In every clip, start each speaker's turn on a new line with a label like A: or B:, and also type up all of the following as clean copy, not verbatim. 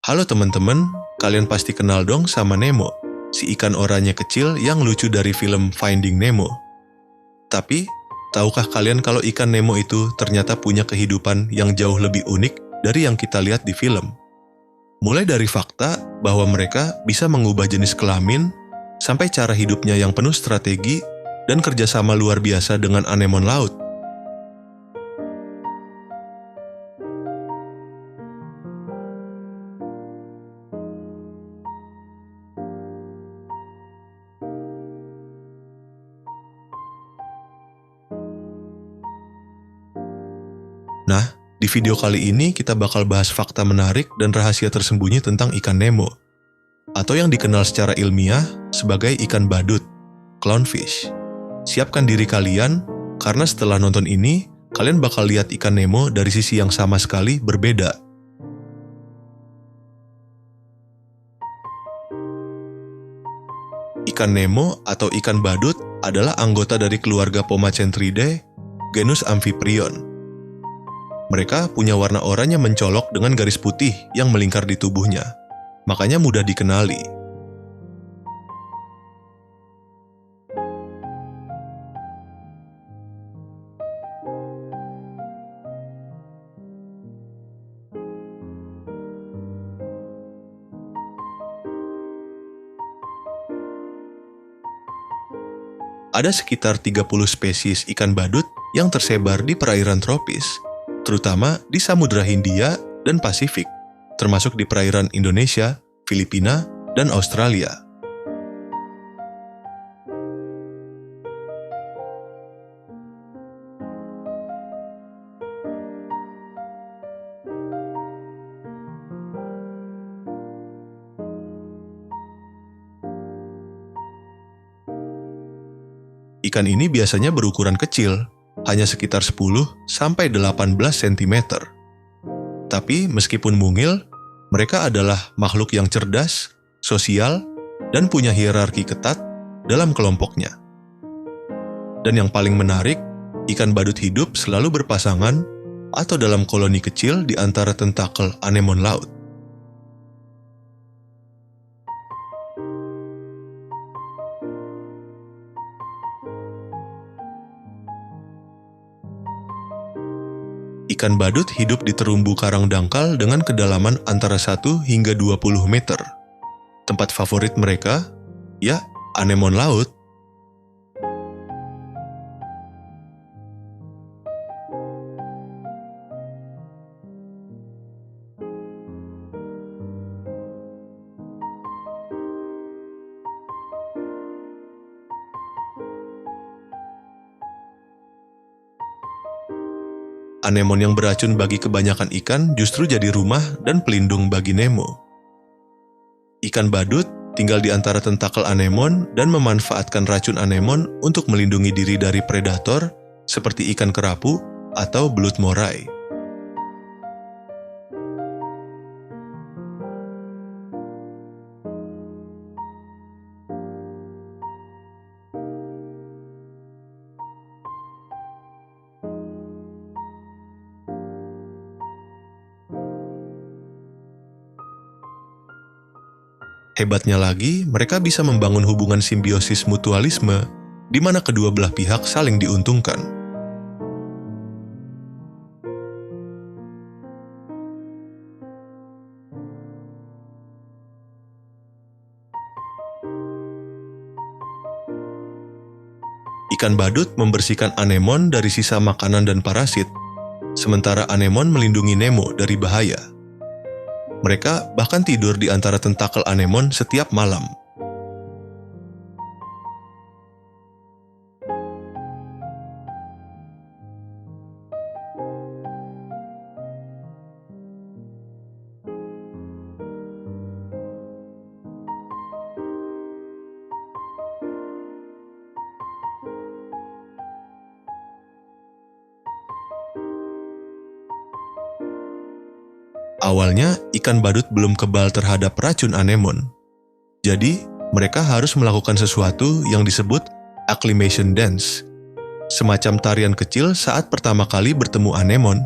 A: Halo teman-teman, kalian pasti kenal dong sama Nemo, si ikan oranye kecil yang lucu dari film Finding Nemo. Tapi, tahukah kalian kalau ikan Nemo itu ternyata punya kehidupan yang jauh lebih unik dari yang kita lihat di film? Mulai dari fakta bahwa mereka bisa mengubah jenis kelamin, sampai cara hidupnya yang penuh strategi dan kerjasama luar biasa dengan anemon laut. Nah, di video kali ini kita bakal bahas fakta menarik dan rahasia tersembunyi tentang ikan Nemo, atau yang dikenal secara ilmiah sebagai ikan badut, clownfish. Siapkan diri kalian, karena setelah nonton ini, kalian bakal lihat ikan Nemo dari sisi yang sama sekali berbeda. Ikan Nemo atau ikan badut adalah anggota dari keluarga Pomacentridae, genus Amphiprion. Mereka punya warna oranye mencolok dengan garis putih yang melingkar di tubuhnya, makanya mudah dikenali. Ada sekitar 30 spesies ikan badut yang tersebar di perairan tropis, terutama di Samudra Hindia dan Pasifik, termasuk di perairan Indonesia, Filipina, dan Australia. Ikan ini biasanya berukuran kecil, hanya sekitar 10-18 cm. Tapi meskipun mungil, mereka adalah makhluk yang cerdas, sosial, dan punya hierarki ketat dalam kelompoknya. Dan yang paling menarik, ikan badut hidup selalu berpasangan atau dalam koloni kecil di antara tentakel anemon laut. Ikan badut hidup di terumbu karang dangkal dengan kedalaman antara 1 hingga 20 meter. Tempat favorit mereka, ya, anemon laut. Anemon yang beracun bagi kebanyakan ikan justru jadi rumah dan pelindung bagi Nemo. Ikan badut tinggal di antara tentakel anemon dan memanfaatkan racun anemon untuk melindungi diri dari predator seperti ikan kerapu atau belut moray. Hebatnya lagi, mereka bisa membangun hubungan simbiosis mutualisme di mana kedua belah pihak saling diuntungkan. Ikan badut membersihkan anemon dari sisa makanan dan parasit, sementara anemon melindungi Nemo dari bahaya. Mereka bahkan tidur di antara tentakel anemon setiap malam. Awalnya, ikan badut belum kebal terhadap racun anemon. Jadi, mereka harus melakukan sesuatu yang disebut acclimation dance, semacam tarian kecil saat pertama kali bertemu anemon.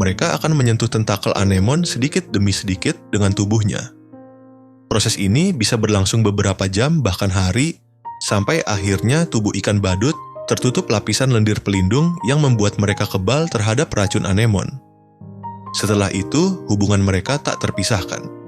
A: mereka akan menyentuh tentakel anemon sedikit demi sedikit dengan tubuhnya. Proses ini bisa berlangsung beberapa jam bahkan hari, sampai akhirnya tubuh ikan badut tertutup lapisan lendir pelindung yang membuat mereka kebal terhadap racun anemon. Setelah itu, hubungan mereka tak terpisahkan.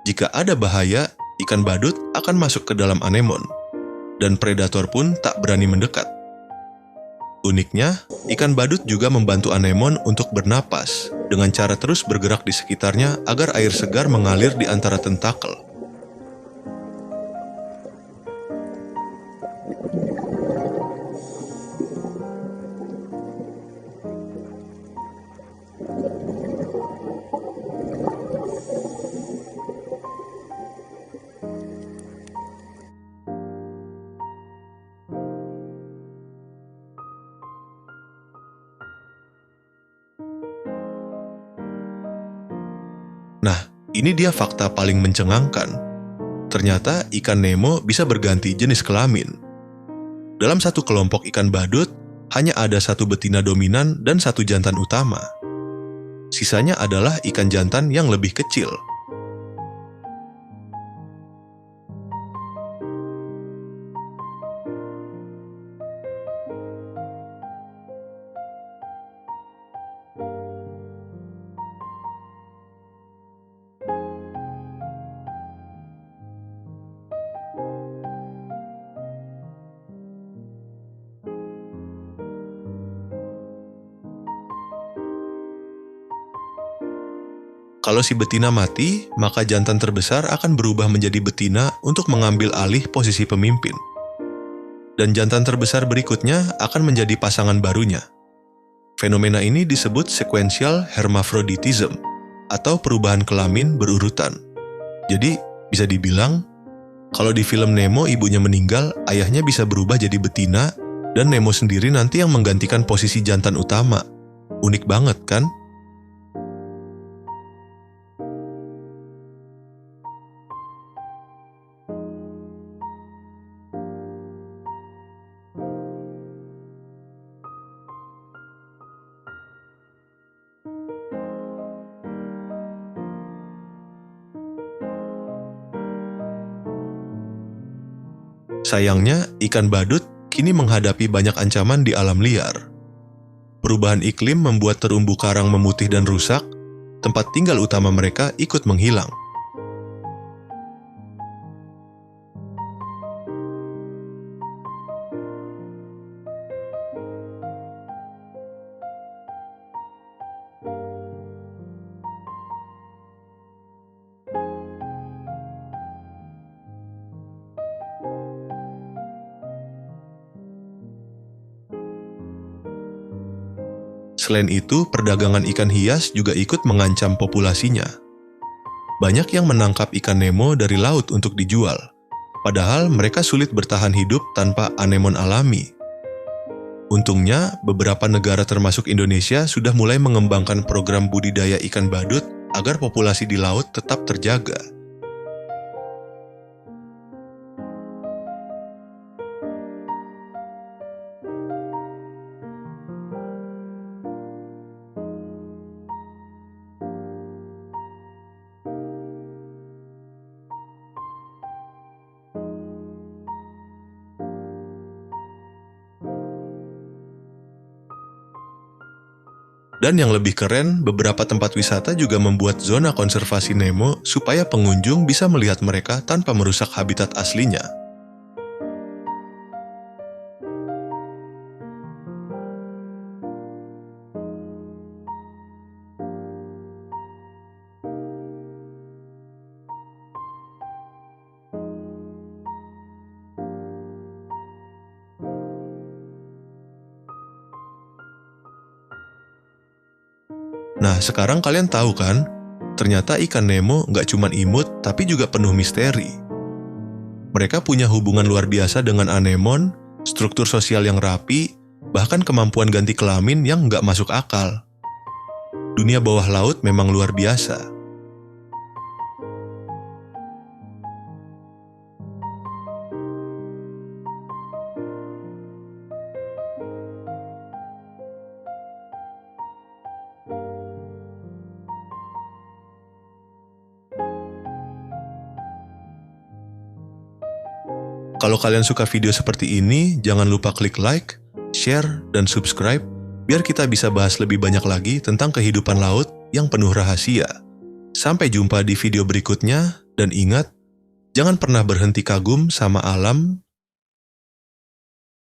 A: Jika ada bahaya, ikan badut akan masuk ke dalam anemon, dan predator pun tak berani mendekat. Uniknya, ikan badut juga membantu anemon untuk bernapas dengan cara terus bergerak di sekitarnya agar air segar mengalir di antara tentakel. Nah, ini dia fakta paling mencengangkan. Ternyata ikan Nemo bisa berganti jenis kelamin. Dalam satu kelompok ikan badut, hanya ada satu betina dominan dan satu jantan utama. Sisanya adalah ikan jantan yang lebih kecil. Kalau si betina mati, maka jantan terbesar akan berubah menjadi betina untuk mengambil alih posisi pemimpin. Dan jantan terbesar berikutnya akan menjadi pasangan barunya. Fenomena ini disebut sequential hermaphroditism, atau perubahan kelamin berurutan. Jadi, bisa dibilang, kalau di film Nemo ibunya meninggal, ayahnya bisa berubah jadi betina, dan Nemo sendiri nanti yang menggantikan posisi jantan utama. Unik banget kan? Sayangnya, ikan badut kini menghadapi banyak ancaman di alam liar. Perubahan iklim membuat terumbu karang memutih dan rusak, tempat tinggal utama mereka ikut menghilang. Selain itu, perdagangan ikan hias juga ikut mengancam populasinya. Banyak yang menangkap ikan Nemo dari laut untuk dijual, padahal mereka sulit bertahan hidup tanpa anemon alami. Untungnya, beberapa negara termasuk Indonesia sudah mulai mengembangkan program budidaya ikan badut agar populasi di laut tetap terjaga. Dan yang lebih keren, beberapa tempat wisata juga membuat zona konservasi Nemo supaya pengunjung bisa melihat mereka tanpa merusak habitat aslinya. Nah, sekarang kalian tahu kan? Ternyata ikan Nemo nggak cuma imut, tapi juga penuh misteri. Mereka punya hubungan luar biasa dengan anemon, struktur sosial yang rapi, bahkan kemampuan ganti kelamin yang nggak masuk akal. Dunia bawah laut memang luar biasa. Kalau kalian suka video seperti ini, jangan lupa klik like, share, dan subscribe biar kita bisa bahas lebih banyak lagi tentang kehidupan laut yang penuh rahasia. Sampai jumpa di video berikutnya, dan ingat, jangan pernah berhenti kagum sama alam